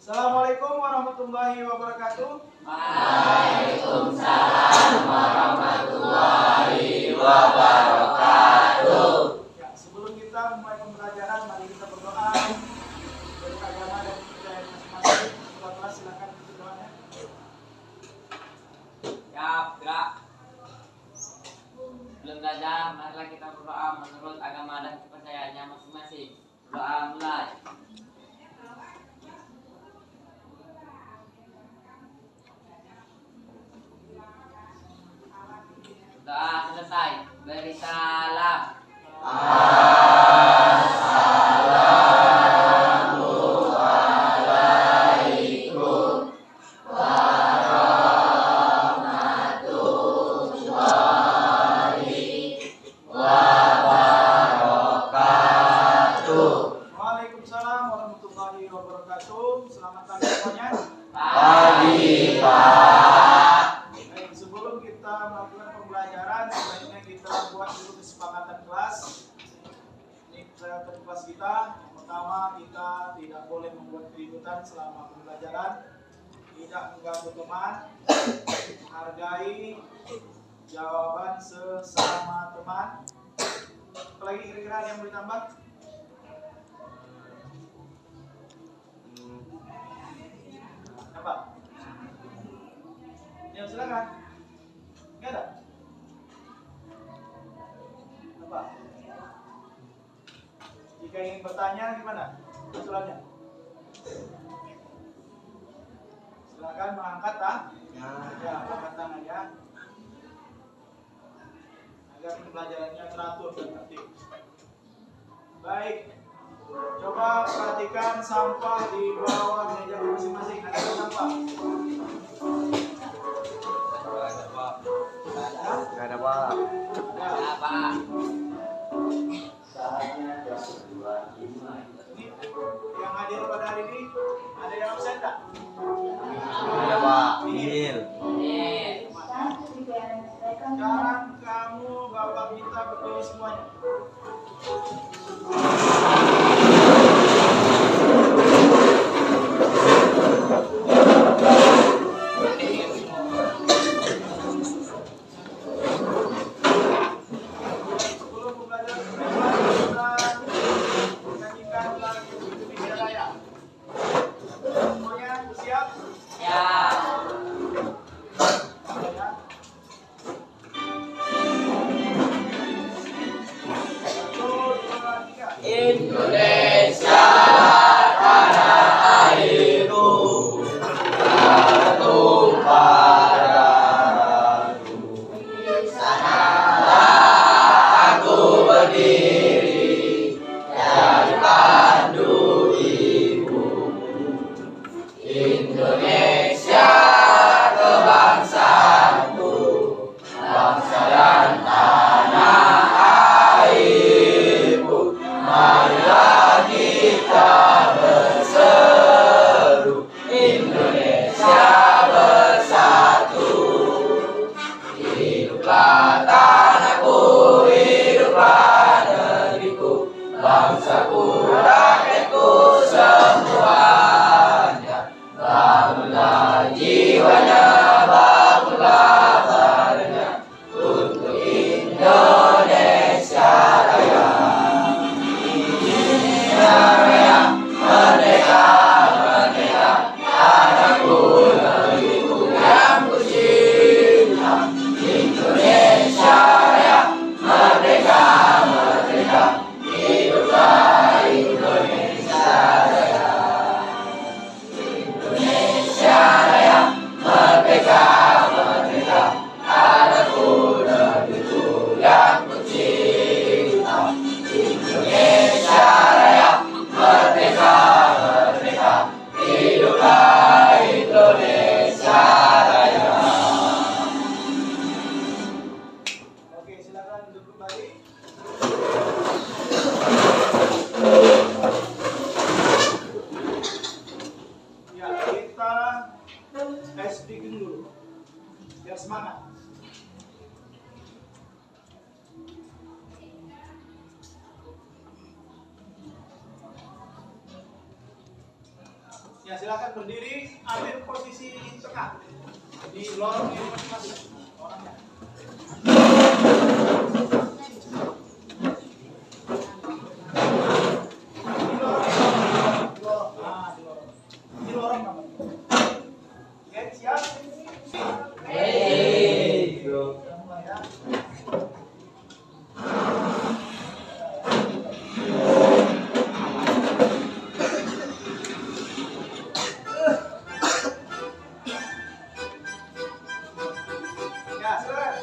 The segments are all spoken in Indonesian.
Assalamualaikum warahmatullahi wabarakatuh. Waalaikumsalam warahmatullahi wabarakatuh. Ya, sebelum kita mulai pembelajaran, mari kita berdoa dari agama dan budaya masing-masing. Bapak silakan berdoanya. Ya, gerak. Belum belajar, marilah kita berdoa menurut agama dan kepercayaannya masing-masing. Doa mulai. Doa selesai. Beri salam. Assalamualaikum warahmatullahi wabarakatuh. Waalaikumsalam warahmatullahi wabarakatuh. Selamat pagi semuanya. Pagi, Pak. Baik, sebelum kita melakukan pembelajaran, sebaiknya kita buat dulu kesepakatan kelas. Ini kesepakatan kelas kita. Yang pertama, kita tidak boleh membuat keributan selama pembelajaran, tidak mengganggu teman, hargai jawaban sesama teman. Apalagi kira-kira ada yang mau ditambah? Apa? Ya, silakan. Nggak ada? Apa? Jika ingin bertanya, gimana aturannya? Silakan mengangkat ya, angkat tangan ya. Agar pembelajarannya teratur dan tertib. Baik. Coba perhatikan sampah di bawah meja masing-masing. Ada sampah? Gak ada, Pak. Ada. Apa? Ini yang hadir pada hari ini ada yang absen tak? Ada, Pak. Nihil. Sekarang kamu bapak minta berdiri semuanya. Sebelum pembelajaran kita menyanyikan lagu Indonesia Raya. Semuanya siap? Ya. Ya. Satu, dua, tiga. Indonesia tanah airku, tertumpah darahku. Di sanalah aku berdiri, jadi pandu ibumu. Indonesia kebangsaanku, bangsa dan tanah airku. Marilah kita berseru, Indonesia bersatu. Hiduplah tanahku, hiduplah negeriku, bangsaku, rakyatku semuanya. Bangunlah jiwanya, bangunlah badannya, untuk Indonesia Raya. Indonesia Raya, merdeka, merdeka, tanahku, negeriku yang ku cinta. Indonesia Raya, merdeka, merdeka, hiduplah Indonesia Raya. Indonesia Raya, merdeka, merdeka, tanahku, negeriku yang ku cinta. Indonesia Raya, merdeka, merdeka, hiduplah Indonesia Raya. Oke, silakan duduk kembali. Ya, kita ice breaking dulu. Biar semangat. Ya, silakan berdiri, ambil posisi tengah di lorong ini masing-masing orangnya. Di lorong namanya. Oke, siap? Mulai ya. Ya, silakan.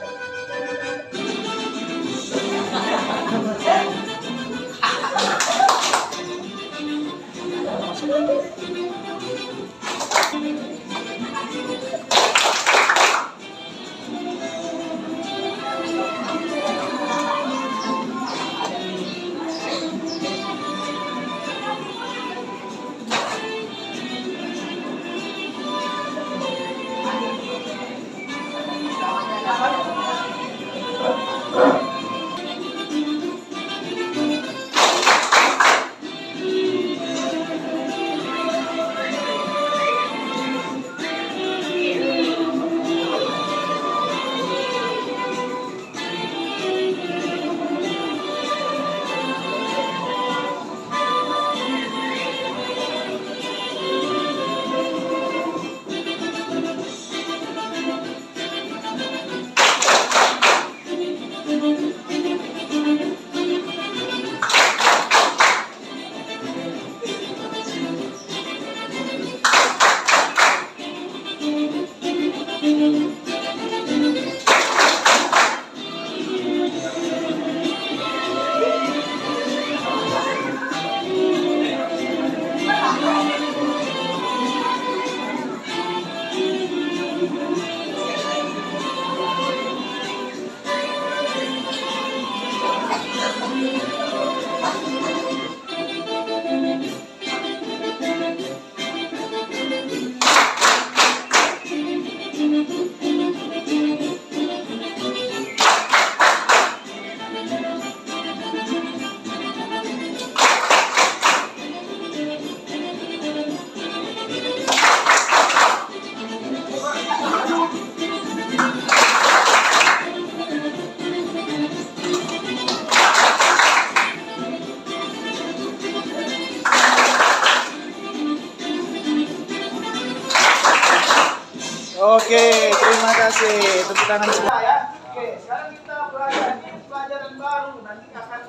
Oke, terima kasih. Tepuk tangan semua ya. Oke, sekarang kita belajar ini pelajaran baru. Nanti akan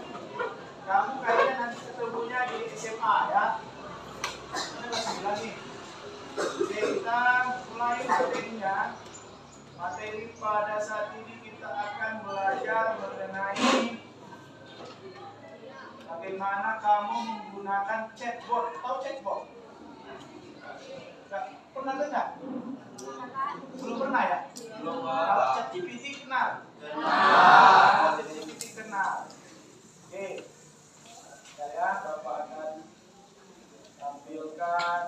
kamu kayaknya nanti ketemunya di SMA ya. Ini masih lagi. Oke, kita mulai materinya. Materi pada saat ini kita akan belajar mengenai bagaimana kamu menggunakan chatbot. Tahu chatbot? Pernah dengar? Belum pernah ya? Belum, Kalau ChatGPT kenal? Kenal. ChatGPT kenal. Oke. Ya, Bapak akan tampilkan.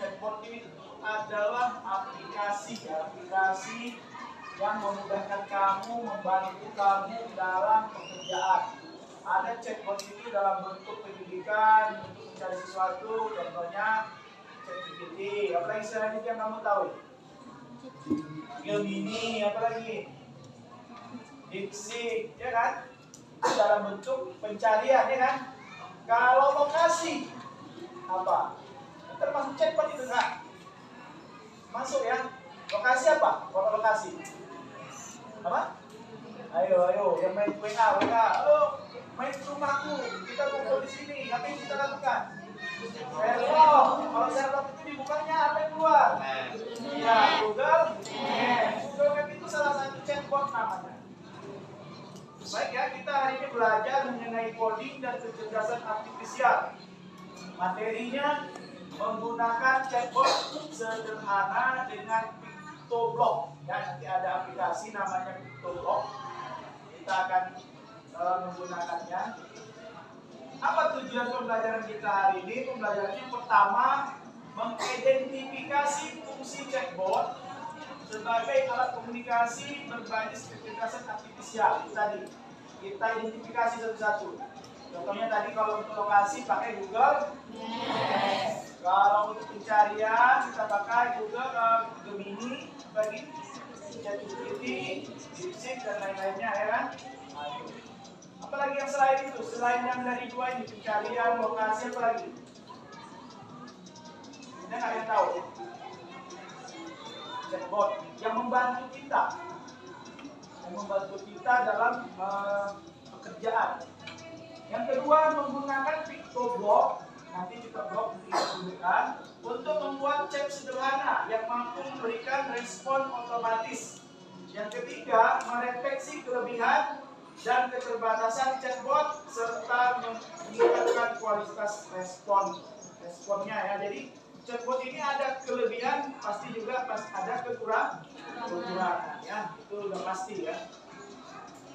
Chatbot ini adalah aplikasi yang memudahkan kamu, membantu kamu dalam pekerjaan. Ada chatbot itu dalam bentuk pendidikan, untuk mencari sesuatu, contohnya ChatGPT. Apalagi selanjutnya yang kamu tahu? Gemini, apalagi? DeepSeek, ya kan? Itu dalam bentuk pencarian, ya kan? Kalau lokasi, apa? Termasuk chatbot itu enggak? Masuk ya. Lokasi apa? Lokasi. Apa? Ayo, yang main WA. Oh, main ke rumahku. Kita kumpul di sini. Apa yang kita lakukan? Sherlock. Kalau Sherlock itu dibukanya apa yang keluar? Ya, Google. Google Map itu salah satu chatbot namanya. Baik ya, kita hari ini belajar mengenai coding dan kecerdasan artifisial. Materinya menggunakan chatbot sederhana dengan PictoBlock. Ya, nanti ada aplikasi namanya PictoBlock. Kita akan menggunakannya. Apa tujuan pembelajaran kita hari ini? Pembelajaran yang pertama, mengidentifikasi fungsi chatbot sebagai alat komunikasi berbasis kecerdasan artifisial. Itu tadi kita identifikasi satu-satu. Contohnya tadi kalau untuk lokasi pakai Google. Kalau untuk pencarian kita pakai Google Gemini, bagi ChatGPT, DeepSeek dan lain-lainnya ya kan. Nah, itu. Apalagi yang selain itu, selain yang dari dua ini, pencarian, lokasi, apa lagi? Ada nggak yang tahu? Chatbot yang membantu kita dalam pekerjaan. Yang kedua, menggunakan PictoBlock, nanti kita blog tunjukkan, untuk membuat chat sederhana yang mampu memberikan respon otomatis. Yang ketiga, mendeteksi kelebihan dan keterbatasan chatbot serta meningkatkan kualitas responnya ya. Jadi chatbot ini ada kelebihan, pasti juga ada kekurangan ya. Itu udah pasti ya.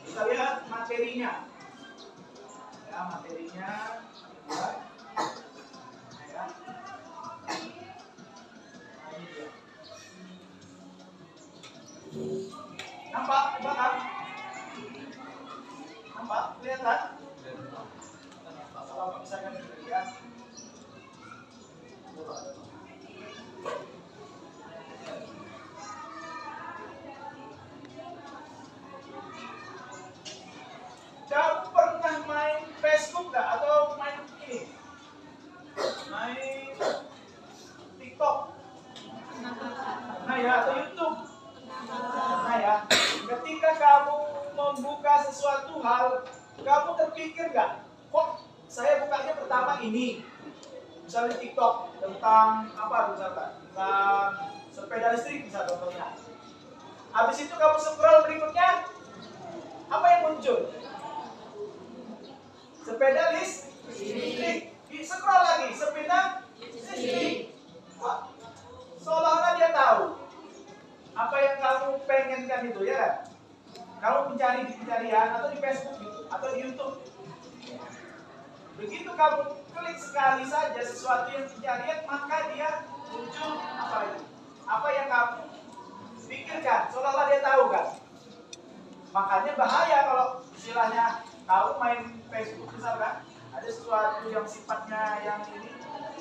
Kita lihat materinya. Ya, materinya ya. Ya. Nah, ini dia. Nampak? Nampak? Kelihatan? Kalau misalkan ya. Kamu pernah main Facebook nggak? Atau main ini? Main TikTok? Nah ya, atau YouTube? Nah ya, ketika kamu membuka sesuatu hal, kamu terpikir nggak? Kok saya bukanya pertama ini? Misalnya TikTok tentang apa misalkan? Tentang sepeda listrik misalnya contohnya. Habis itu kamu scroll berikutnya, apa yang muncul? Sepeda listrik. Scroll lagi, sepeda listrik. Wah, seolah-olah dia tahu apa yang kamu pengenkan itu ya kan? Kamu mencari di pencarian atau di Facebook gitu, atau di YouTube. Begitu kamu klik sekali saja sesuatu yang pencarian, maka dia muncul apa itu? Apa yang kamu pikirkan, seolah-olah dia tahu kan? Makanya bahaya kalau istilahnya kamu main Facebook misalkan, ada sesuatu yang sifatnya yang ini,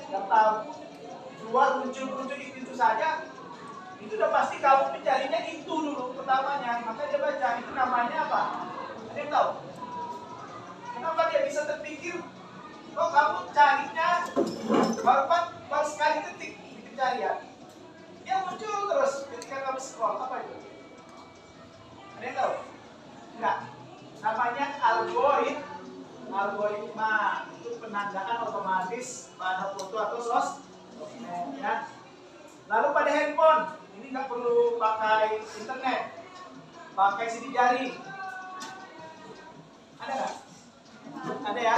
yang tahu, keluar muncul itu saja, itu udah pasti kamu mencarinya itu dulu pertamanya. Maka dia baca, itu namanya apa? Ada yang tahu? Kenapa dia bisa terpikir? Kok kamu carinya baru sekali ketik di pencarian, dia muncul terus ketika kamu scroll. Apa itu? Ada yang tahu? Enggak. Namanya algoritma. Itu penandaan otomatis pada foto atau sosmed ya. Lalu pada handphone, ini nggak perlu pakai internet, pakai sidik jari. Ada nggak? Ada ya?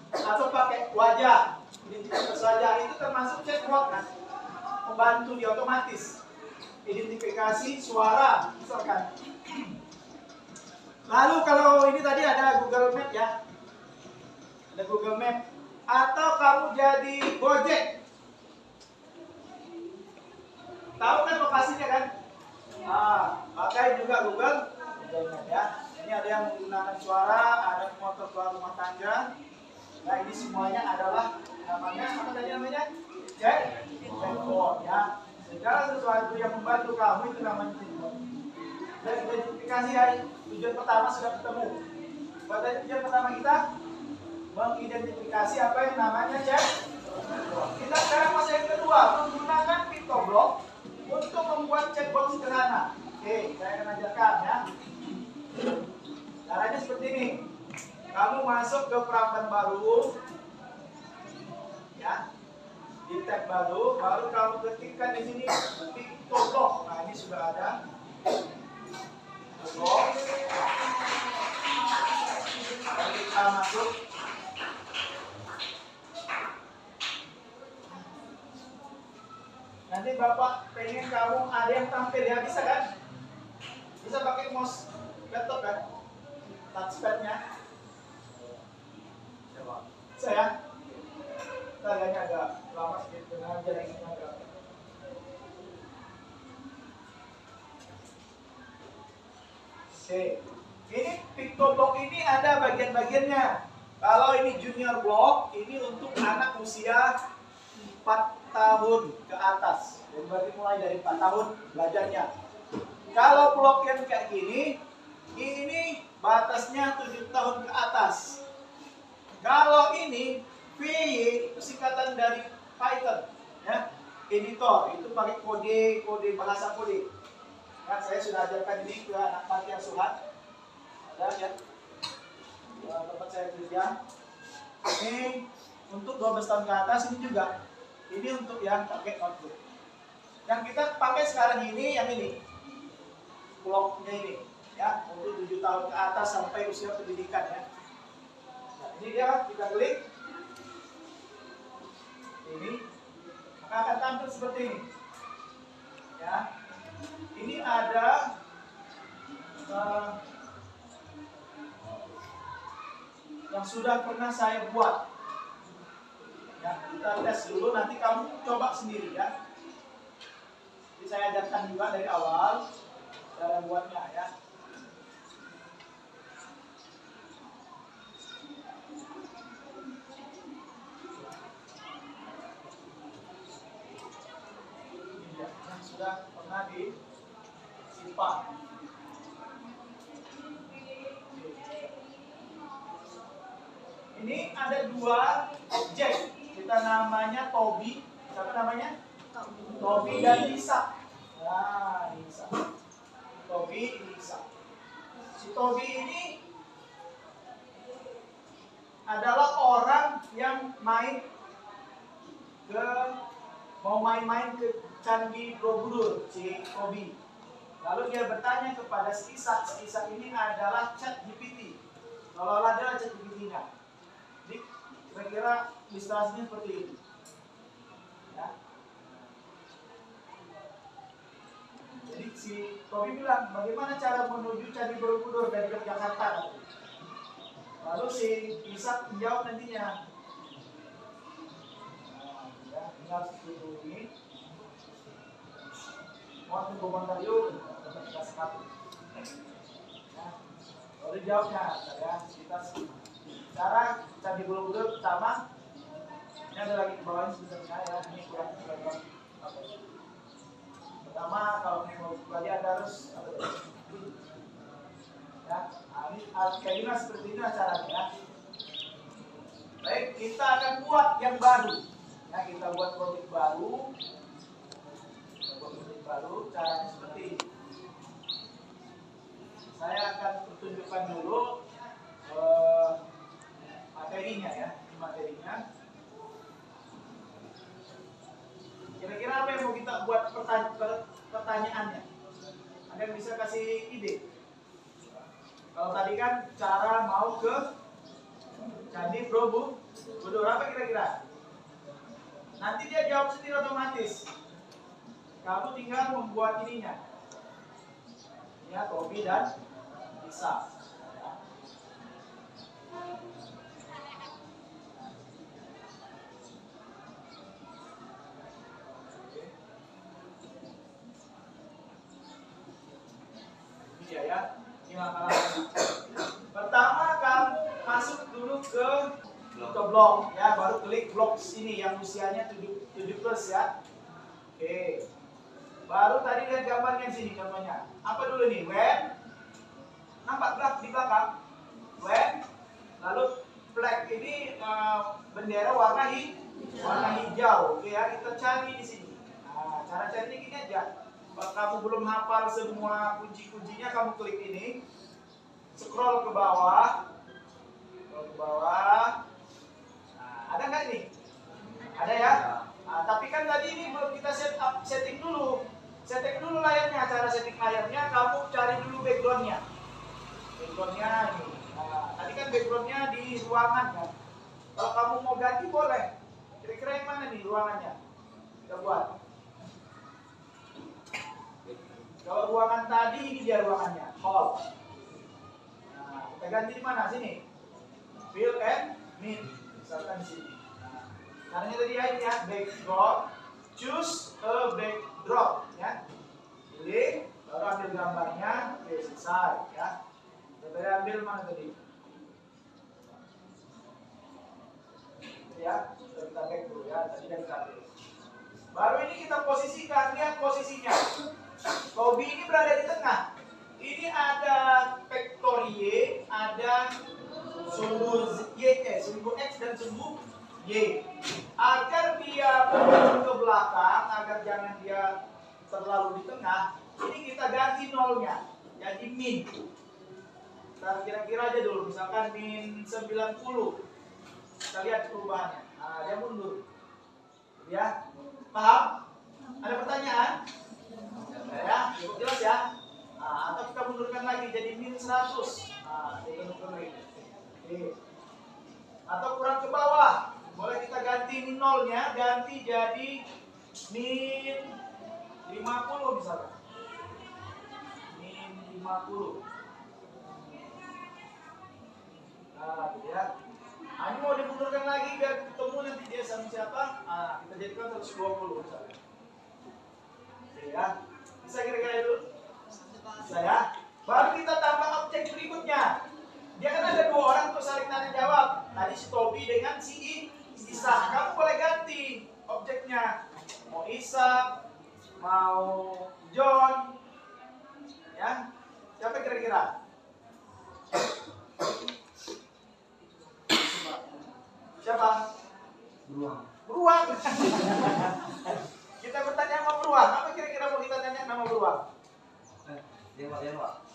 Atau pakai wajah, identitas wajah, itu termasuk chatbot kan? Membantu dia otomatis. Identifikasi suara misalkan. Lalu kalau ini tadi ada Google Map ya. Ada Google Map. Atau kamu jadi Gojek. Tahu kan lokasinya kan? Pakai juga Google Map ya. Ini ada yang menggunakan suara, ada motor keluar rumah tangga. Nah ini semuanya adalah namanya apa tadi namanya? Chatbot ya. Segala sesuatu yang membantu kamu itu namanya chatbot. Dan identifikasi ya, tujuan pertama sudah ketemu. Pada tujuan pertama kita mengidentifikasi apa yang namanya chatbot. Kita sekarang masa yang kedua, menggunakan PictoBlock untuk membuat chatbot sederhana. Oke, saya akan ajarkan ya. Caranya seperti ini. Kamu masuk ke peramban baru, ya, di tab baru kamu ketikkan di sini PictoBlock. Nah ini sudah ada. Lalu kita masuk. Nanti Bapak pengen kamu ada yang tampil ya, bisa kan? Bisa pakai mouse laptop kan? touchpadnya? Coba. Saya? Kayaknya agak lama sedikit dengan jaringannya agak. Oke, ini PictoBlock ini ada bagian-bagiannya. Kalau ini junior block, ini untuk anak usia 4 tahun ke atas. Jadi berarti mulai dari 4 tahun belajarnya. Kalau blok yang kayak gini, ini batasnya 7 tahun ke atas. Kalau ini PY itu singkatan dari Python, ya. Editor itu pakai kode bahasa kode. Kan saya sudah ajarkan ini ke anak panti asuhan. Ada ya. Tempat saya kerja. Ini untuk 12 tahun ke atas ini juga. Ini untuk yang pakai notebook. Yang kita pakai sekarang ini yang ini. Bloknya ini ya, untuk 7 tahun ke atas sampai usia pendidikan ya. Nah, ini dia kita klik. Ini maka akan tampil seperti ini. Ya. Ini ada yang sudah pernah saya buat. Ya, kita tes dulu, nanti kamu coba sendiri ya. Jadi saya ajarkan juga dari awal cara buatnya ya. Ini dia, yang sudah pernah disimpan. Ini ada 2 objek. Kita namanya Tobi. Siapa namanya? Tobi dan Lisa. Nah, Lisa. Tobi, Lisa. Si Tobi ini adalah orang yang mau main-main ke Candi Borobudur, si Tobi. Lalu dia bertanya kepada si Isak. Si Isak ini adalah ChatGPT. Kalau ada ChatGPT-nya. Jadi kira-kira ilustrasinya seperti ini. Ya. Jadi si Tobi bilang, bagaimana cara menuju Candi Borobudur dari Yogyakarta? Lalu si Isak menjawab nantinya. Ya, tinggal ini. Waktu komentar yuk, kita sekali. Ya. Lalu jawabnya, ya kita cara Candi Borobudur pertama. Ini ada lagi di bawahnya sebenarnya ya. Ini kurang. Pertama, kalau mau belajar harus ya, ini kayak gini seperti ini caranya ya. Baik, kita akan buat yang baru. Ya, kita buat project baru. Caranya seperti ini. Saya akan pertunjukkan dulu materinya ya. Ini materinya. Kira-kira apa yang mau kita buat pertanyaannya? Ada yang bisa kasih ide? Kalau tadi kan cara mau ke Candi Borobudur, apa kira-kira? Nanti dia jawab sendiri otomatis. Kamu tinggal membuat ininya. Ya, Tobi dan Lisa. Ya, ini langkah-langkah. Pertama kamu masuk dulu ke blok ya, baru klik blok sini yang usianya 7 plus ya. Oke. Baru tadi lihat gambarnya sini contohnya. Apa dulu nih? When. Nampak di belakang? When. Lalu flag ini bendera warna hijau. Oke ya, kita cari di sini. Nah, cara carinya gini aja. Kalau kamu belum hafal semua kunci-kuncinya, kamu klik ini, scroll ke bawah, Nah, ada nggak ini? Ada ya? Nah, tapi kan tadi ini belum kita setting dulu layarnya. Cara setting layarnya, kamu cari dulu backgroundnya ini. Nah, tadi kan backgroundnya di ruangan kan. Kalau kamu mau ganti boleh. Kira-kira yang mana nih ruangannya? Kita buat. Kalau ruangan tadi, ini dia ruangannya, hall. Nah, Kita ganti di mana? Sini. Fill and min. Misalkan di sini. Nah, caranya tadi ya ini ya, backdrop. Choose a backdrop ya. Pilih, baru ambil gambarnya, oke selesai ya. Kita ambil mana tadi? Ya, kita back dulu ya, tadi dari tadi. Baru ini kita posisikan, lihat posisinya. Tobi ini berada di tengah. Ini ada vektor Y, ada sumbu Y, sumbu X dan sumbu Y. Agar dia menuju ke belakang, agar jangan dia terlalu di tengah, ini kita ganti nolnya, jadi min. Kita kira-kira aja dulu, misalkan min 90. Kita lihat perubahannya. Nah, dia mundur. Ya, paham? Ada pertanyaan? Ya, cukup jelas ya. Nah, atau kita mundurkan lagi jadi min 100. Nah, oke. Atau kurang ke bawah, boleh kita ganti nolnya, ganti jadi min 50 misalnya. Min 50. Nah, gitu ya. Nah, ini mau dimundurkan lagi biar ketemu nanti dia sama siapa? Nah, kita jadikan 120 misalnya. Oke ya. Bisa kira-kira itu? Bisa ya. Baru kita tambah objek berikutnya. Dia kan ada dua orang untuk saling tanya jawab. Tadi si Tobi dengan si Isa. Kamu boleh ganti objeknya. Mau Isa, mau John, ya. Siapa kira-kira? Siapa? Beruang. Kita bertanya sama beruang. Apa kira-kira mau kita tanya nama beruang?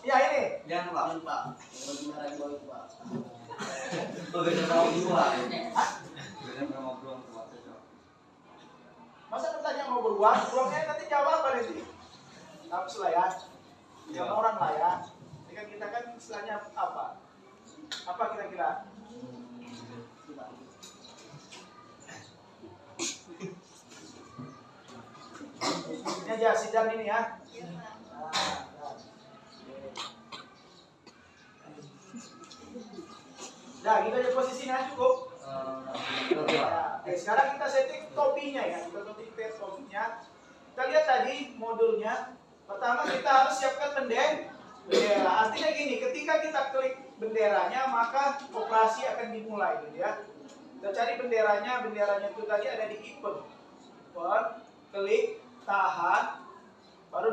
Iya ini. Jangan Pak. Bagaimana lagi bawa itu Pak? Beda sama beruang. Beda sama beruang. Masa bertanya mau beruang? Beruangnya nanti jawab apa nanti? Nafsu lah ya. Sama orang lah ya. Ini kan kita kan istilahnya apa? Apa kira-kira? Ini aja sidang ini ya. Nah, kita aja posisinya cukup. Oke, sekarang kita setting topinya ya. Kita setting topinya. Kita lihat tadi modulnya. Pertama kita harus siapkan bendera. Artinya gini, ketika kita klik benderanya maka operasi akan dimulai gitu ya. Kita cari benderanya itu tadi ada di event. Klik, tahan, baru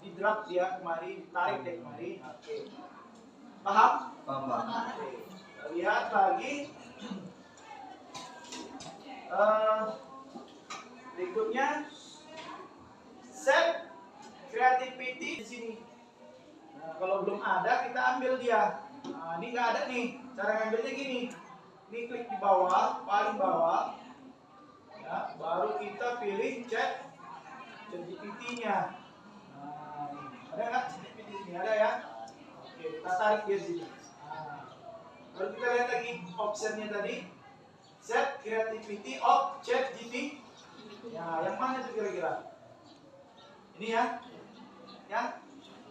di drop dia kemari, tarik dia kemari. Oke. Paham? Paham Pak. Oke. Lihat lagi. Berikutnya set creativity di sini. Nah, kalau belum ada kita ambil dia. Nah, ini nggak ada nih. Cara ngambilnya gini. Ini klik di bawah, paling bawah. Ya, baru kita pilih chat GPT-nya. Nah, ada nggak GPT ini? Ada ya? Oke, kita tarik dia sini. Nah, baru kita lihat lagi optionnya tadi. Set creativity of chat GPT. Ya, yang mana itu kira-kira? Ini ya? Ya?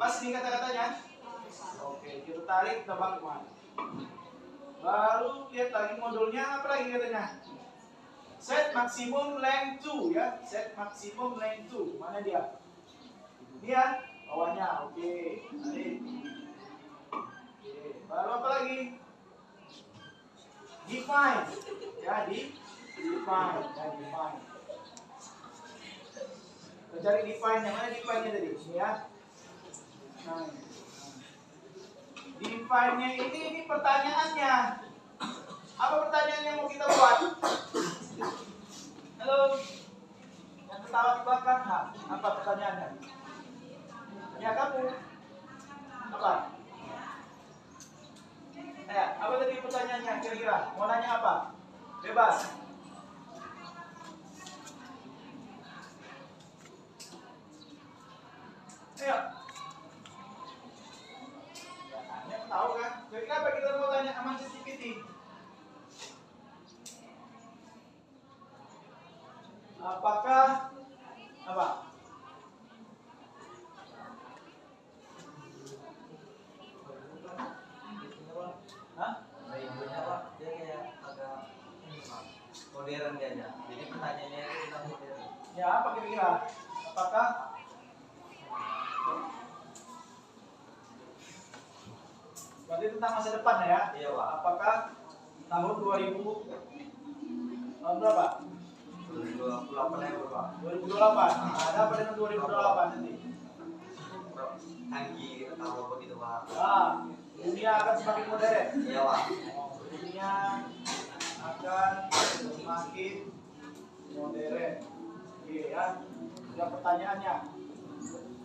Pas ini kata-katanya? Oke, kita tarik, kita balik. Baru lihat lagi modulnya, apa lagi katanya? Set maximum length to ya, set maximum length to. Mana dia? Ini ya, bawahnya. Oke. Tarik. Oke. Baru apa lagi? Define. Ya, define. Ya, define. Kita cari define-nya. Mana define-nya tadi? Ini ya. Nah. Define-nya ini pertanyaannya. Apa pertanyaan yang mau kita buat? Halo. Yang ketawa di belakang, apa pertanyaannya? Ya kamu. Apa? Apa tadi pertanyaannya kira-kira? Mau nanya apa? Bebas. Ayo. Tahu kan? Jadi kenapa kita mau tanya sama ChatGPT? Apakah apa? modern dia aja. Jadi pertanyaannya itu tentang modern. Ya, apa kira-kira? Apakah berarti tentang masa depan ya? Iya, Pak. Apakah tahun 2000 tahun berapa? 2028 ya, Pak. 2028. Nah, ada apa dengan 2028 nanti? Canggih atau robot itu, Pak. Ah, dunia akan semakin modern. Iya, Pak. Dunia akan semakin modern. Oke ya. Sudah pertanyaannya.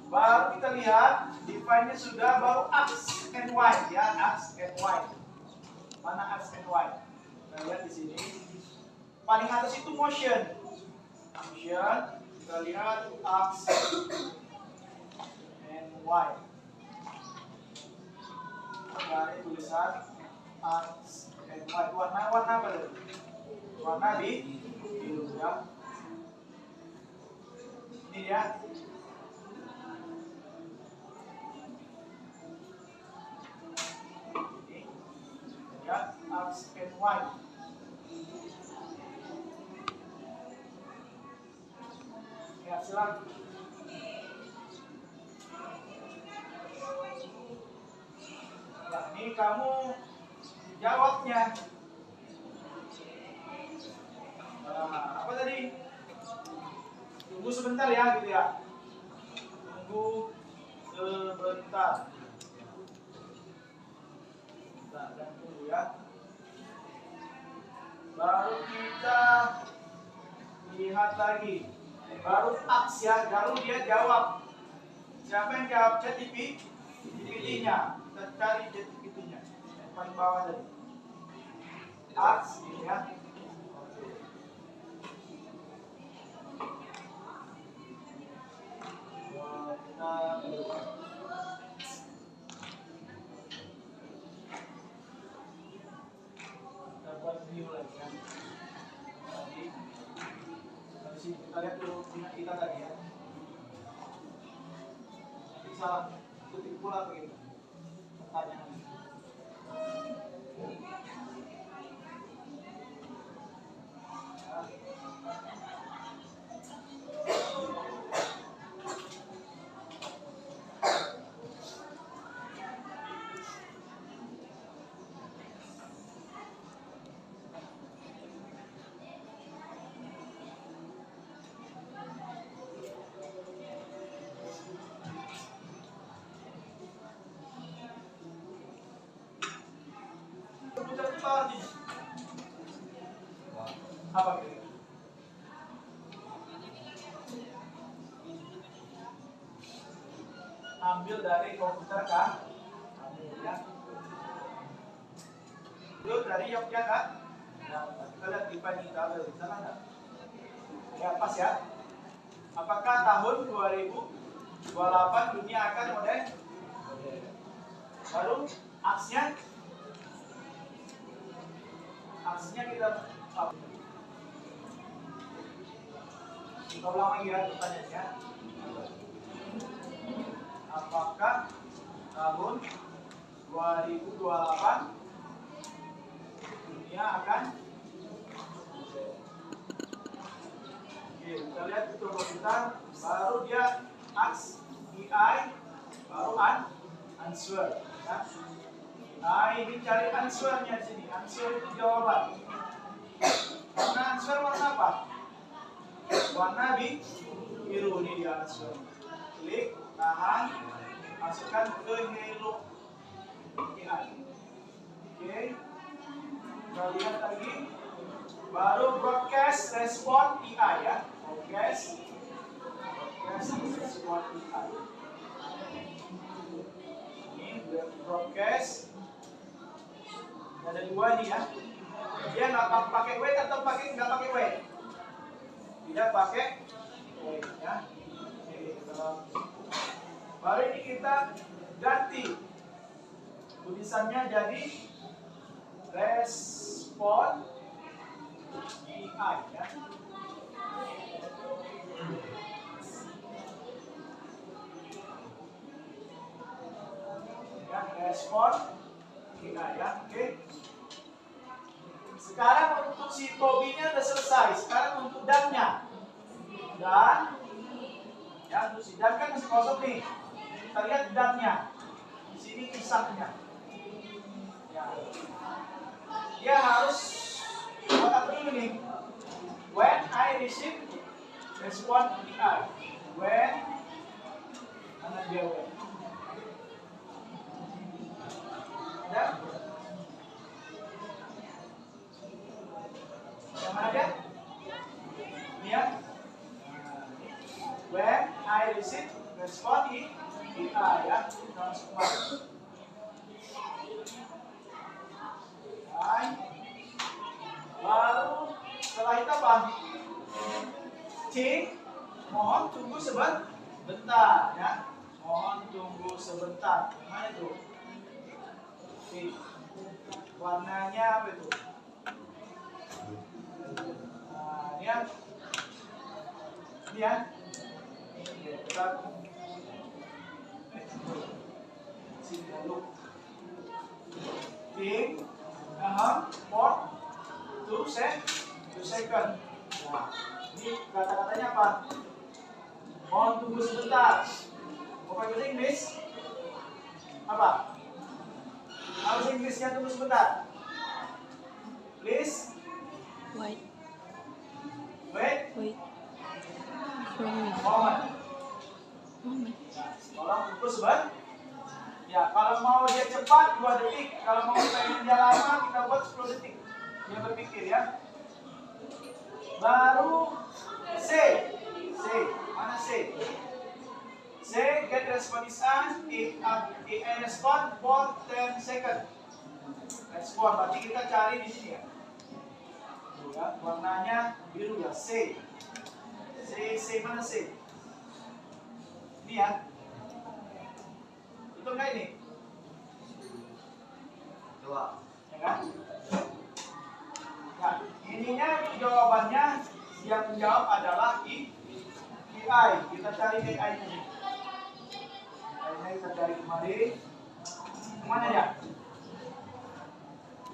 Baru kita lihat define-nya sudah, baru X and Y ya, X and Y. Mana X and Y? Kita lihat di sini. Paling atas itu motion. Motion. Kita lihat X and Y. Ada tulisan X and Y. Warna apa tadi? Warna biru ya. Ini ya. Ini ya, X and Y. Ya, silakan. Ya, ini kamu jawabnya. Nah, apa tadi? Tunggu sebentar ya, gitu ya. Tunggu sebentar. Bentar, dan tunggu ya. Baru kita lihat lagi. Baru aks ya, baru dia jawab. Siapa yang jawab? ChatGPT-nya. Kita cari ChatGPT-nya. Yang paling bawah tadi. Aks, ini ya. Kita buat view lagi ya. Tadi, dari sini kita lihat dulu kita tadi ya. Nanti salah ketik pula begitu. Pertanyaan. Apa kira-kira? Ambil dari komputer kan? Ambil ya. Ambil dari Yogyakarta. Nah, kita lihat di kita ada di sana nggak? Ya pas ya. Apakah tahun 2028 dunia akan modern? Baru aksnya kita ulang lagi ya pertanyaannya. Apakah tahun 2028 dunia akan? Oke, kita lihat itu komputer, baru dia ask AI, baru answer. Ya. Nah, ini cari answernya di sini. Answer itu jawaban. Warna answer warna apa? Warna biru, ini dia answer. Klik, tahan, masukkan ke Hello AI. Oke, kita lihat lagi. Baru broadcast respon AI ya. Broadcast respon AI. Ini broadcast. Ada dua nih ya. Dia nggak pakai wait atau nggak pakai wait? Tidak pakai wait ya. Baru ini kita ganti tulisannya jadi respon AI ya. Ya, respon AI ya. Oke. Sekarang untuk si Toby-nya udah selesai. Sekarang untuk Dan-nya. Dan, ya untuk si Dan kan masih kosong nih. Kita lihat Dan-nya. Di sini kisahnya. Ya. Dia harus apa dulu nih? When I receive respond I. When mana dia when? Ada? Yang mana dia? Ini ya. When I receive respond I ya. Langsung masuk. Lalu setelah itu apa? Cik, mohon tunggu sebentar ya. Mohon tunggu sebentar. Mana itu? Cik. Warnanya apa itu? Nah, ini ya. Ini ya. Kita sini dulu. Cik. For 2 second. Nah, ini kata-katanya apa? Mohon tunggu sebentar. Mau pakai bahasa Inggris? Apa? Bahasa Inggrisnya tunggu sebentar. Please. Wait. Wait. Wait. For me. Moment. Moment. Tolong tunggu sebentar. Ya, kalau mau dia cepat 2 detik. Kalau mau pengen dia lama, kita buat 10 detik. Dia berpikir ya. Baru C. Mana C? C get response if I respond for 10 second. Respon berarti kita cari di sini ya. Tuh ya, warnanya biru ya, C. C mana C? Ini ya. Itu enggak ini? Coba. Ya kan? Nah, ininya jawabannya yang menjawab adalah AI. Kita cari AI-nya. AI kita cari kemari. Yang mana ya?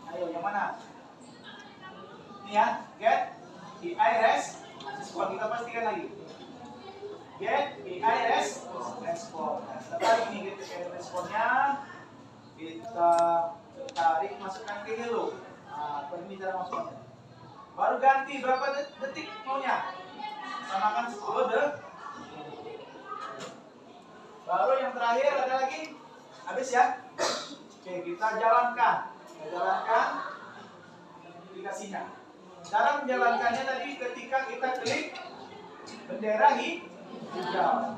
Ayo, yang mana? Ini ya, get AI respon. Kita pastikan lagi. Get AI respon. Setelah ini get AI responnya, kita tarik masukkan ke hello. Nah, ini cara masuknya. Baru ganti berapa detik maunya? Samakan 10 detik. Baru yang terakhir ada lagi. Habis ya? Oke, kita jalankan. Aplikasinya. Cara menjalankannya tadi ketika kita klik bendera hijau.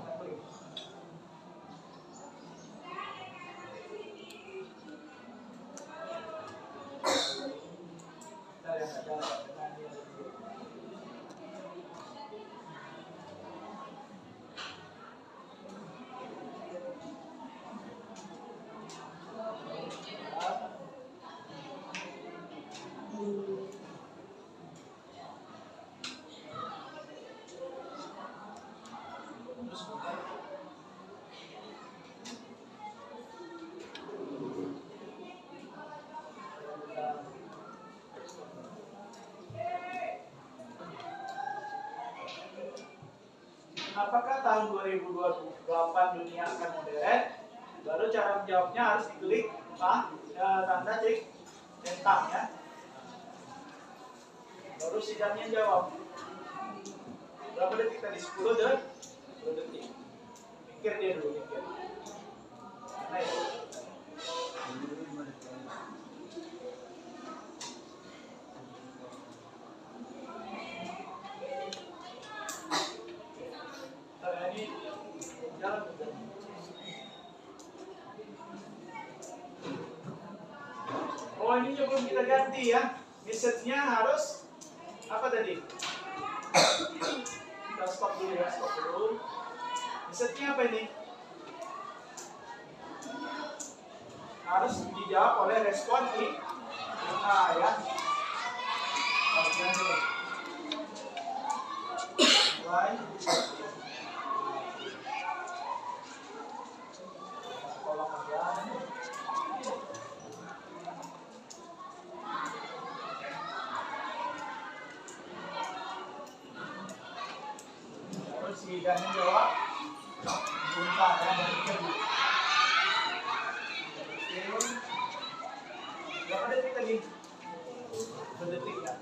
Apakah tahun 2028 dunia akan modern? Baru cara menjawabnya harus diklik tanda cek centang ya. Baru sidangnya jawab. Berapa detik tadi? 10 detik. Mikir dia dulu, mikir. Mana itu? Oh, ini juga belum kita ganti ya. Message-nya harus apa tadi? Kita stop dulu ya, Message-nya apa ini? Harus dijawab oleh respon ya. Right. si Daniel jawab. Punta ya dari kiri. Berapa detik tadi? Berdetik ya.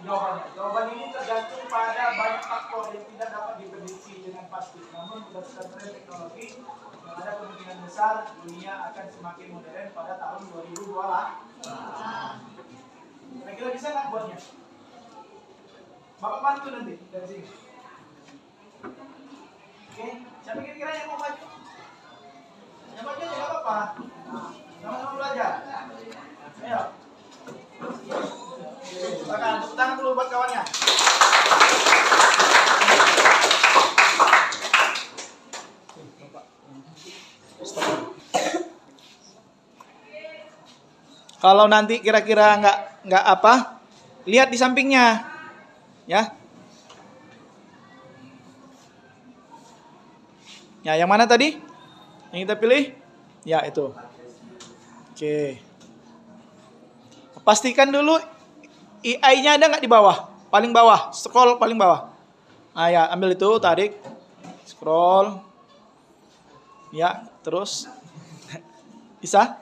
Jawabannya. Jawaban ini tergantung pada banyak faktor yang tidak dapat diprediksi dengan pasti. Namun berdasarkan tren teknologi yang ada kemungkinan besar dunia akan semakin modern pada tahun 2020. Kira-kira bisa nggak buatnya? Bapak bantu nanti dari sini. Oke, siapa kira-kira yang mau maju? Yang maju ya nggak apa-apa. Sama-sama belajar. Ayo. Silakan, tepuk tangan dulu buat kawannya. Kalau nanti kira-kira nggak apa, lihat di sampingnya, ya. Ya, yang mana tadi? Yang kita pilih? Ya, itu. Oke. Pastikan dulu AI-nya ada nggak di bawah? Paling bawah, scroll paling bawah. Ah ya, ambil itu, tarik, scroll. Ya, terus bisa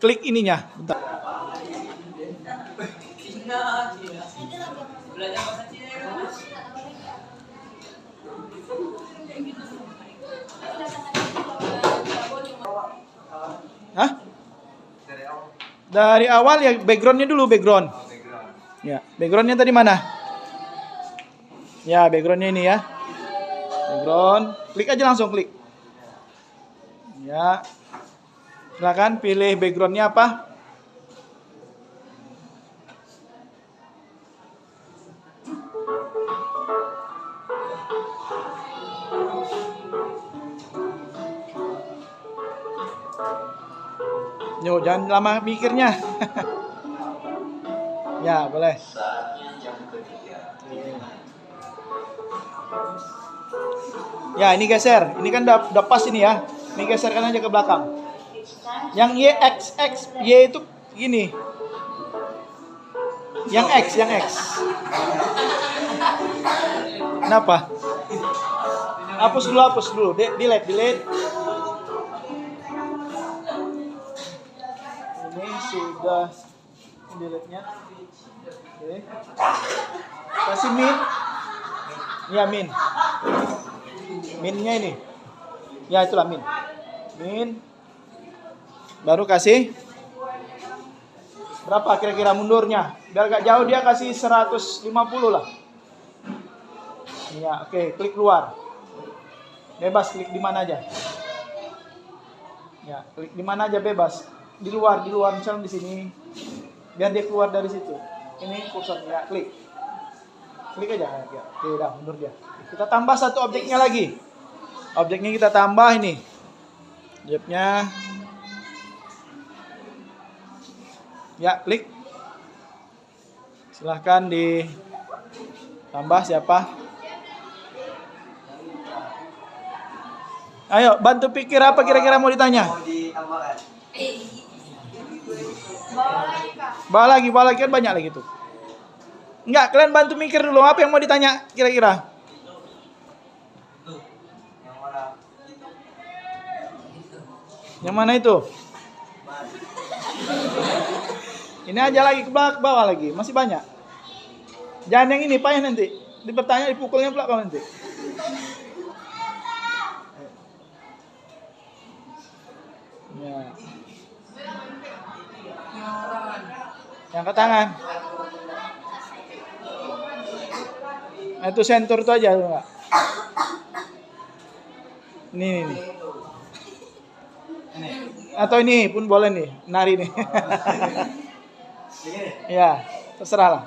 klik ininya. Bentar. Belajar bahasa Cina ya, Mas? Hah? Dari awal. Dari awal ya backgroundnya dulu, background. Oh, background. Ya, backgroundnya tadi mana? Ya, backgroundnya ini ya. Background, klik aja langsung klik. Ya, silakan pilih backgroundnya apa? Yo, jangan lama mikirnya. Ya, boleh. Ya, ini geser. Ini kan udah pas ini ya. Ini geserkan aja ke belakang. Yang Y, X, Y itu gini. Yang X. Kenapa? Hapus dulu. Delete. Ini sudah delete-nya. Oke. Kasih min. Ya, min. Minnya ini. Ya, itulah min. Min. Baru kasih berapa kira-kira mundurnya? Biar gak jauh dia kasih 150 lah. Ya, oke, klik keluar. Bebas klik di mana aja. Ya, klik di mana aja bebas. Di luar misalnya di sini. Biar dia keluar dari situ. Ini kursornya, klik. Klik aja ya. Oke, udah mundur dia. Kita tambah satu objeknya lagi. Objeknya kita tambah ini. Objeknya. Ya, klik. Silahkan ditambah siapa? Ayo, bantu pikir apa kira-kira mau ditanya? Mau ditambahkan. Bawa lagi kan banyak lagi tuh. Enggak, kalian bantu mikir dulu apa yang mau ditanya kira-kira. Yang mana? Yang mana itu? Ini aja lagi ke bawah lagi, masih banyak. Jangan yang ini payah nanti. Dipertanya dipukulnya pula kau nanti. Ya. Yang ke tangan. Nah, itu sentur itu aja enggak? Ini. Atau ini pun boleh nih, nari nih. Ya, terserah lah.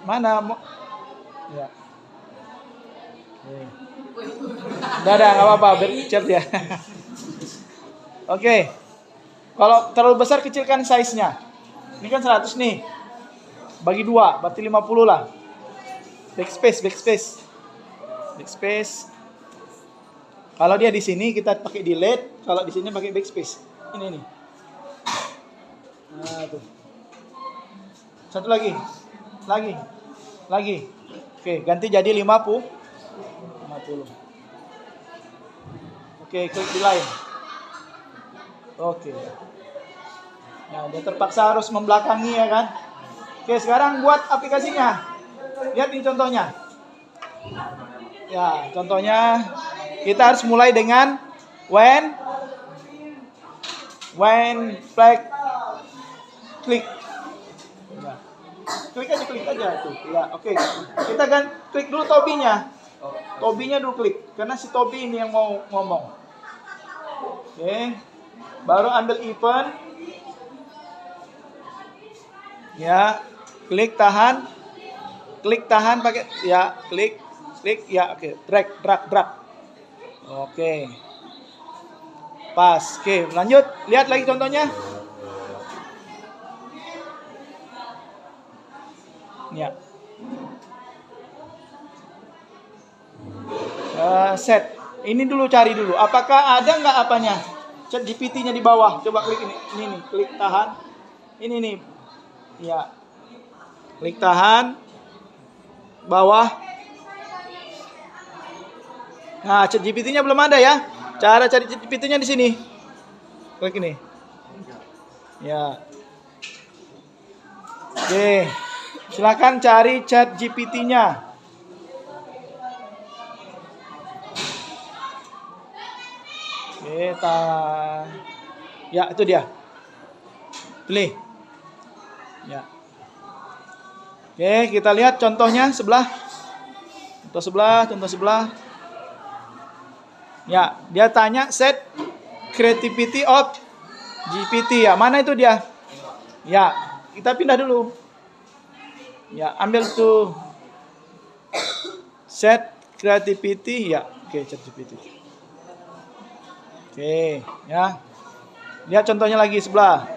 Mana mau? Ya. Udah, nggak apa-apa, bercet ya. Oke. Kalau terlalu besar kecilkan size-nya. Ini kan 100 nih. Bagi 2, berarti 50 lah. Backspace. Kalau dia di sini kita pakai delete, kalau di sini pakai backspace. Ini nih. Nah, tuh. Satu lagi. Oke, ganti jadi 50. 30. Oke, klik di lain. Oke. Nah, dia terpaksa harus membelakangi ya kan. Oke, sekarang buat aplikasinya. Lihat nih contohnya. Ya, contohnya kita harus mulai dengan when flag klik. Ya. Klik aja tuh. Ya, oke. Kita kan klik dulu Tobinya. Tobinya dulu klik karena si Tobi ini yang mau ngomong. Oke. Baru ambil event. Ya, klik tahan pakai ya, klik ya, oke. Drag. Oke. Pas. Oke, lanjut. Lihat lagi contohnya. Ya. Set. Ini dulu cari dulu. Apakah ada nggak apanya? Chat GPT-nya di bawah. Coba klik ini. Ini nih, klik tahan. Ini nih. Ya. Klik tahan. Bawah. Nah, Chat GPT-nya belum ada ya. Cara cari Chat GPT-nya di sini. Klik ini. Ya. Oke. Silakan cari Chat GPT-nya. Kita, ya itu dia. Pilih. Ya. Oke, kita lihat contohnya sebelah. Contoh sebelah. Ya, dia tanya set creativity of GPT ya. Mana itu dia? Ya, kita pindah dulu. Ya, ambil tuh set creativity ya. Oke, Chat GPT. Oke, ya. Lihat contohnya lagi sebelah.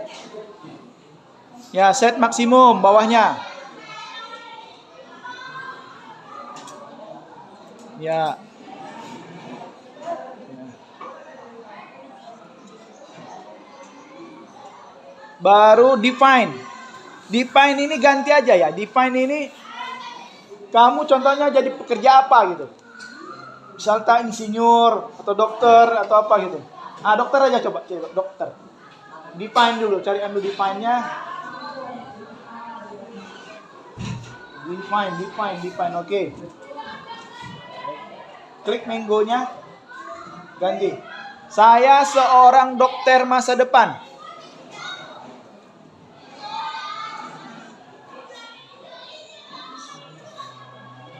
Ya, set maksimum bawahnya. Ya. Baru define. Define ini ganti aja ya. Define ini kamu contohnya jadi pekerja apa gitu. Misalnya insinyur atau dokter atau apa gitu. Ah, dokter aja coba dokter. Define dulu, cari ambil define-nya. Define. Oke. Klik mango-nya. Ganti. Saya seorang dokter masa depan.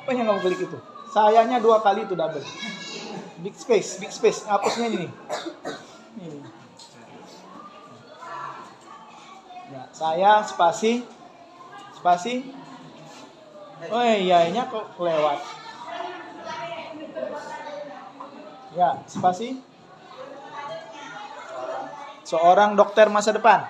Apa yang kamu klik itu? Sayanya 2 kali itu double. Big space. Hapusnya ini. Ini. Ya, saya spasi. Oh iya, ini kok kelewat. Ya, spasi. Seorang dokter masa depan.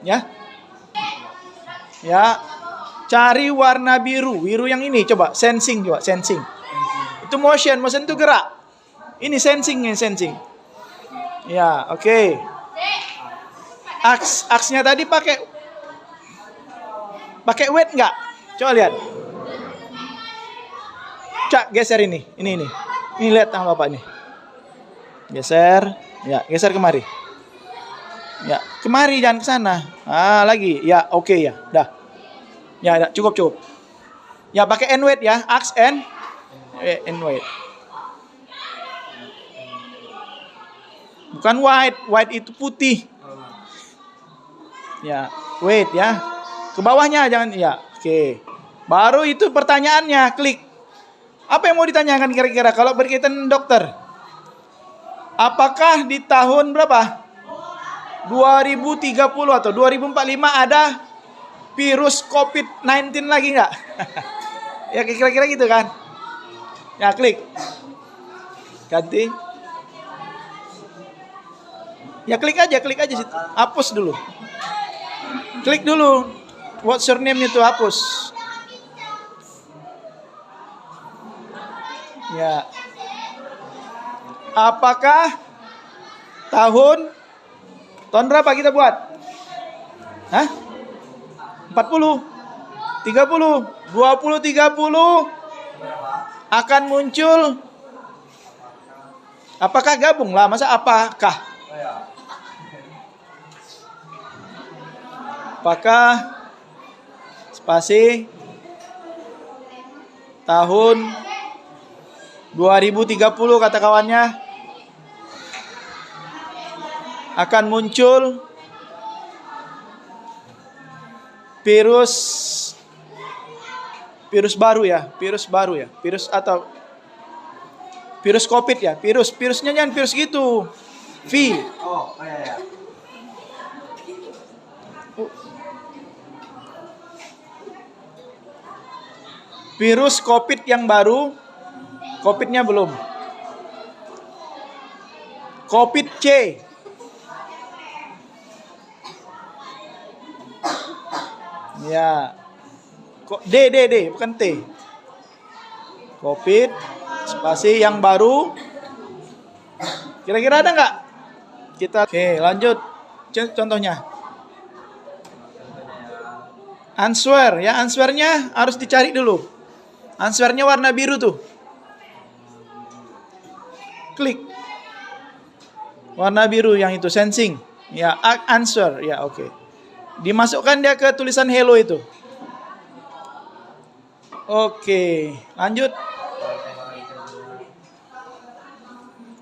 Ya. Cari warna biru yang ini coba, sensing. Itu motion itu gerak. Ini sensing. Ya, oke. Aksnya tadi pakai weight enggak? Coba lihat. Cak, geser ini. Ini lihat tangan Bapak ini. Geser. Ya, geser kemari. Ya, kemari jangan ke sana. Ah, lagi. Ya, oke ya. Dah. Ya, cukup. Ya, pakai end weight ya. Ax and weight. Bukan white. White itu putih. Ya, weight ya. Ke bawahnya jangan ya. Oke. Baru itu pertanyaannya, klik. Apa yang mau ditanyakan kira-kira kalau berkaitan dokter? Apakah di tahun berapa? 2030 atau 2045 ada virus COVID-19 lagi nggak? Ya kira-kira gitu kan? Ya klik. Ganti. Ya klik aja situ. Hapus dulu. Klik dulu. What's your name itu hapus. Ya. Apakah tahun berapa kita buat? Hah? 40, 30, 20, 30 akan muncul. Apakah gabung lah? Masa apakah? Oh ya. Apakah spasi tahun 2030 kata kawannya akan muncul virus baru ya, virus atau virus COVID ya, virusnya jangan virus gitu, Oh ya. virus COVID yang baru, COVID-nya belum, COVID C. Ya. Kok D bukan T. COVID spasi yang baru. Kira-kira ada nggak? Kita oke, lanjut. Contohnya. Answer ya, answernya harus dicari dulu. Answernya warna biru tuh. Klik. Warna biru yang itu sensing. Ya, answer ya, oke. Dimasukkan dia ke tulisan hello itu. Oke, lanjut.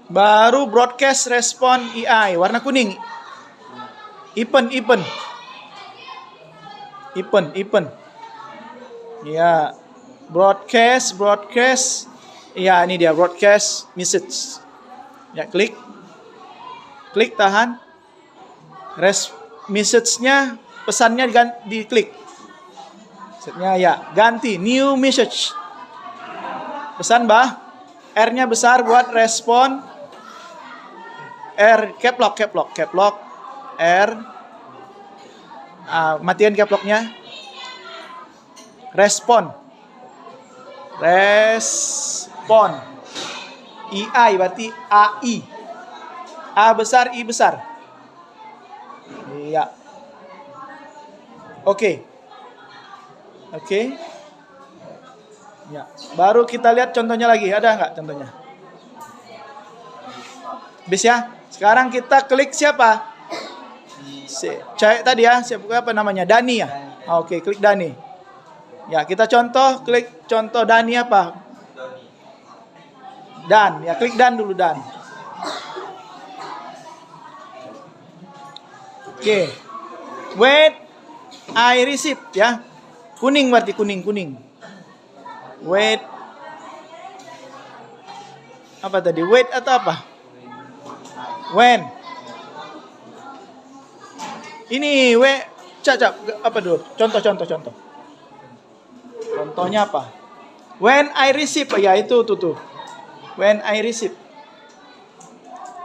Baru broadcast respon EI warna kuning. Ipen. Ya, broadcast. Ya, ini dia broadcast message. Ya, klik tahan. Message-nya, pesannya diklik. Maksudnya ya, ganti new message. Pesan R-nya besar buat respon. R cap lock. R. Matikan cap locknya. Respon. EI berarti AI. A besar, I besar. Iya. Oke. Ya. Baru kita lihat contohnya lagi. Ada nggak contohnya? Bis ya. Sekarang kita klik siapa? Cek tadi ya. Siapa apa namanya? Dani ya. Oke, klik Dani. Ya, kita klik contoh Dani apa? Dan. Ya, klik Dan dulu Dan. Oke. Wait, I receive ya. Kuning berarti kuning. Wait. Apa tadi? Wait atau apa? When. Ini cap apa dulu? Contoh. Contohnya apa? When I receive ya itu tuh. When I receive.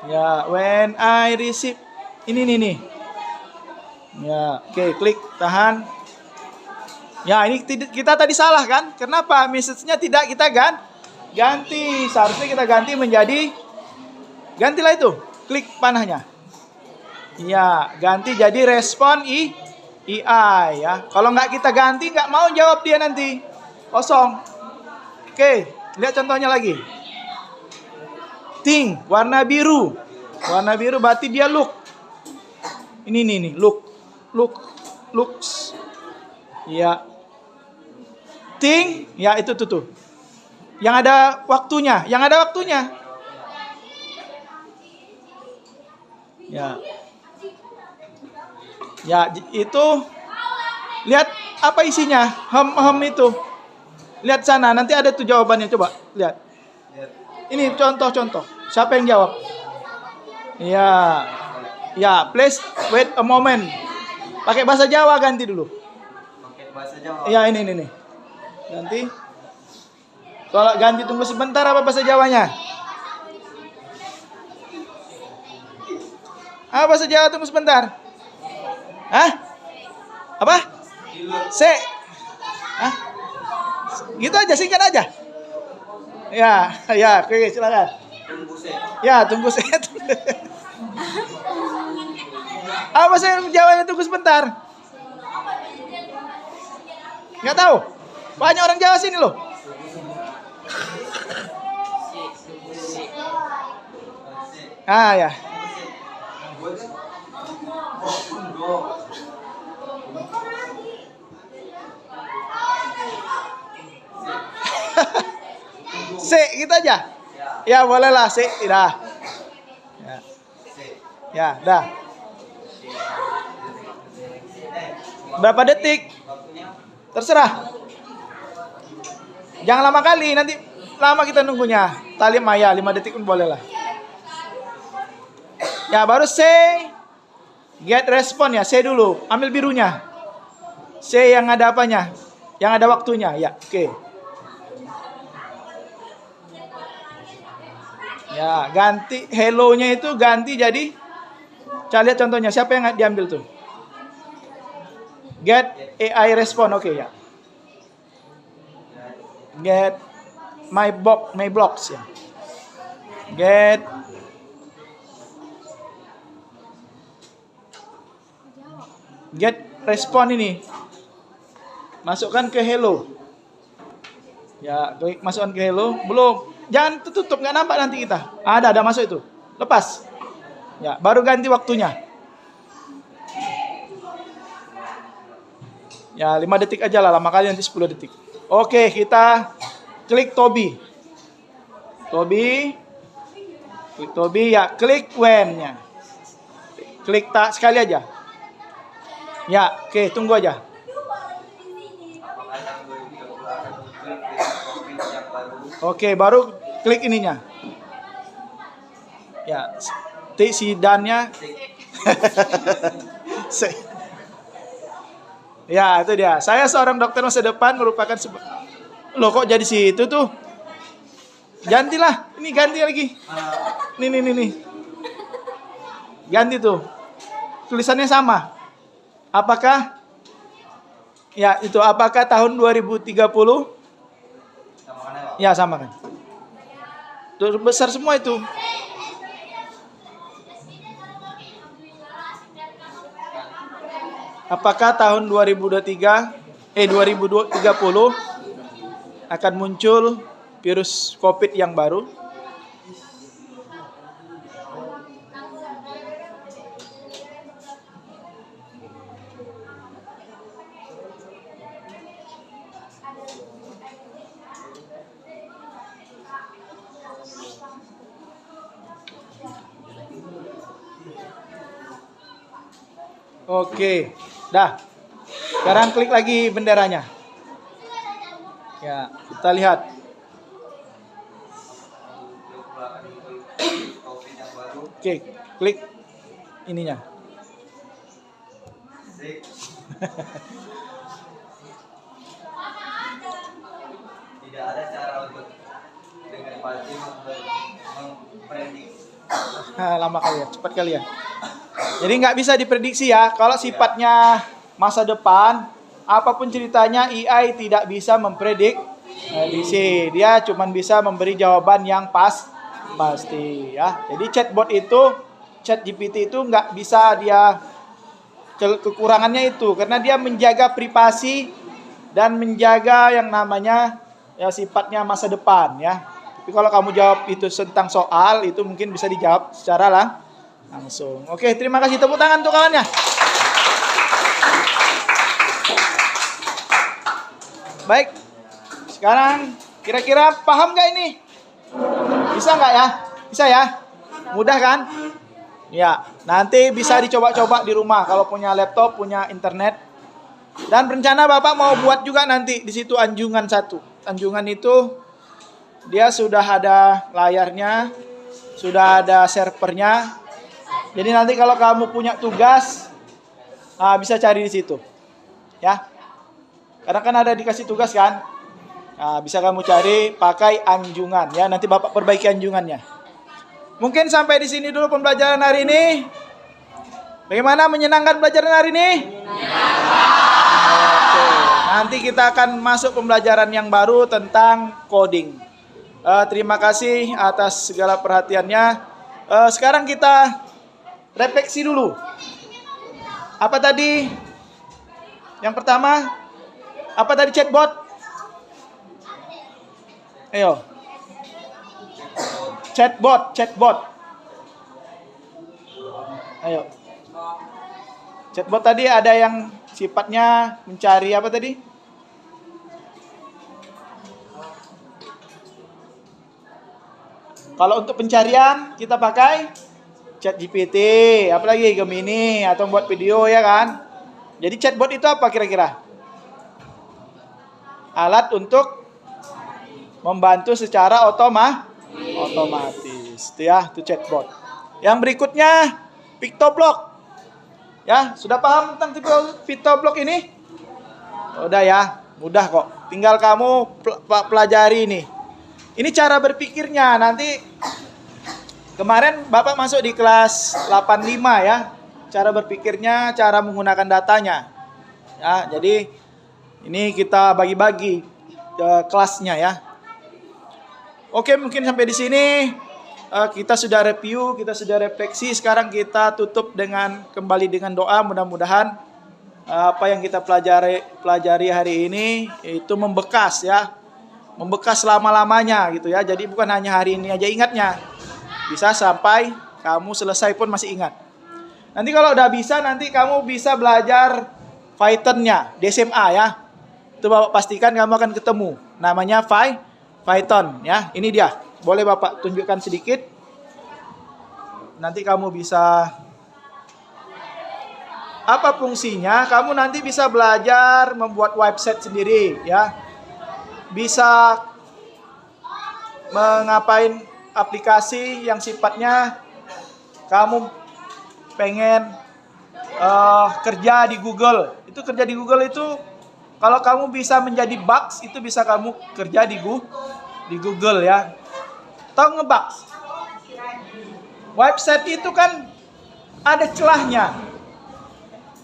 Ya, when I receive. Ini nih. Ya, oke, klik, tahan. Ya, ini kita tadi salah kan? Kenapa message-nya tidak kita ganti? Seharusnya kita ganti menjadi, gantilah itu, klik panahnya. Ya, ganti jadi respon EI ya. Kalau nggak kita ganti, nggak mau jawab dia nanti. Kosong. Oke, lihat contohnya lagi. Ting, warna biru. Warna biru berarti dia look. Ini nih, looks. Ya. Ting, ya itu tuh. Yang ada waktunya. Ya. Ya, itu lihat apa isinya? Hem itu. Lihat sana, nanti ada tuh jawabannya, coba lihat. Ini contoh. Siapa yang jawab? Ya, please wait a moment. Pakai bahasa Jawa ganti dulu. Pakai bahasa Jawa. Ya, ini. Ganti. Kalau ganti tunggu sebentar apa bahasa Jawanya? Apa bahasa Jawa tunggu sebentar? Hah? Apa? C. Hah? Gitu aja, singkat aja. Ya, oke, silakan. Tunggu C. Ya, tunggu C. Apa saya jawabnya tunggu sebentar? Nggak tahu. Banyak orang Jawa sini loh. Ya. C, gitu aja. Ya, bolehlah C, dah. Ya, dah. Berapa detik? Terserah. Jangan lama kali, nanti lama kita nunggunya. Tali maya 5 detik pun boleh lah. Ya, baru C. Get respon ya, C dulu. Ambil birunya. C yang ada apanya? Yang ada waktunya. Ya, oke. Ya, ganti hello-nya itu ganti jadi. Coba lihat contohnya. Siapa yang diambil tuh? Get AI respon. Oke, ya. Get my blocks ya. Get respon ini. Masukkan ke hello. Ya, klik masukkan ke hello. Belum. Jangan tutup, nggak nampak nanti kita. Ada masuk itu. Lepas. Ya, baru ganti waktunya. Ya, 5 detik aja lah, lama kali nanti 10 detik. Oke, kita klik Tobi. Klik Tobi, ya, klik when-nya. Klik tak sekali aja. Ya, oke, tunggu aja. Oke, baru klik ininya. Ya, si dan-nya. Ya, itu dia. Saya seorang dokter masa depan merupakan loh, kok jadi situ tuh? Gantilah. Ini ganti lagi. Nih. Ganti tuh. Tulisannya sama. Apakah? Ya, itu apakah tahun 2030? Ya, sama kan. Tuh besar semua itu. Apakah tahun 2030 akan muncul virus COVID yang baru? Oke, dah. Sekarang klik lagi benderanya. Ya, kita lihat. Oke, klik ininya. Tidak ada cara untuk dengan pasti memprediksi. Lama kali ya, cepat kali ya. Jadi nggak bisa diprediksi ya. Kalau sifatnya masa depan, apapun ceritanya AI tidak bisa memprediksi. Dia cuma bisa memberi jawaban yang pasti ya. Jadi chatbot itu, ChatGPT itu nggak bisa dia kekurangannya itu karena dia menjaga privasi dan menjaga yang namanya ya sifatnya masa depan ya. Tapi kalau kamu jawab itu tentang soal itu mungkin bisa dijawab secara langsung. Oke, terima kasih, tepuk tangan untuk kawannya. Baik, sekarang kira-kira paham nggak ini? Bisa nggak ya? Bisa ya? Mudah kan? Ya, nanti bisa dicoba-coba di rumah kalau punya laptop, punya internet. Dan rencana Bapak mau buat juga nanti di situ anjungan 1. Anjungan itu dia sudah ada layarnya, sudah ada servernya. Jadi nanti kalau kamu punya tugas, bisa cari di situ, ya. Karena kan ada dikasih tugas kan, bisa kamu cari pakai anjungan, ya. Nanti Bapak perbaiki anjungannya. Mungkin sampai di sini dulu pembelajaran hari ini. Bagaimana, menyenangkan pelajaran hari ini? Menyenangkan. Nanti kita akan masuk pembelajaran yang baru tentang coding. Terima kasih atas segala perhatiannya. Sekarang kita refleksi dulu. Apa tadi? Yang pertama, apa tadi chatbot? Ayo. Chatbot. Ayo. Chatbot tadi ada yang sifatnya mencari apa tadi? Kalau untuk pencarian kita pakai ChatGPT, apalagi Gemini atau buat video ya kan. Jadi chatbot itu apa kira-kira? Alat untuk membantu secara otomatis. Itu ya, itu chatbot. Yang berikutnya Pictoblok. Ya, sudah paham tentang Pictoblok ini? Udah ya, mudah kok. Tinggal kamu pelajari ini. Ini cara berpikirnya. Nanti kemarin Bapak masuk di kelas 85 ya. Cara berpikirnya, cara menggunakan datanya. Ya, jadi ini kita bagi-bagi kelasnya ya. Oke, mungkin sampai di sini kita sudah review, kita sudah refleksi. Sekarang kita tutup kembali dengan doa. Mudah-mudahan apa yang kita pelajari hari ini itu membekas ya. Membekas lama-lamanya gitu ya. Jadi bukan hanya hari ini aja ingatnya. Bisa sampai kamu selesai pun masih ingat. Nanti kalau udah bisa, nanti kamu bisa belajar Python-nya di SMA ya. Itu Bapak pastikan kamu akan ketemu. Namanya Python ya. Ini dia. Boleh Bapak tunjukkan sedikit. Nanti kamu bisa, apa fungsinya? Kamu nanti bisa belajar membuat website sendiri ya. Bisa mengapain aplikasi yang sifatnya kamu pengen kerja di Google. Itu kerja di Google itu kalau kamu bisa menjadi bugs, itu bisa kamu kerja di Google ya. Tahu ngebugs? Website itu kan ada celahnya.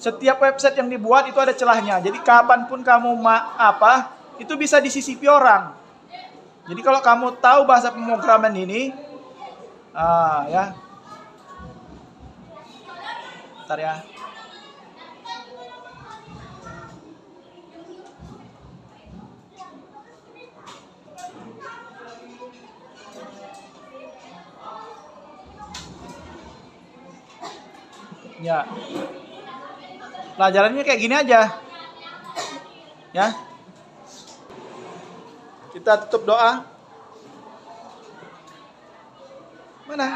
Setiap website yang dibuat itu ada celahnya. Jadi kapanpun kamu itu bisa disisipi orang. Jadi kalau kamu tahu bahasa pemrograman ini, ya. Bentar ya. Ya. Pelajarannya kayak gini aja. Ya. Kita tutup doa. Mana?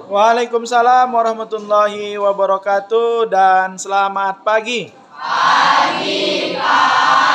Waalaikumsalam warahmatullahi wabarakatuh dan selamat pagi. Pagi, Pak.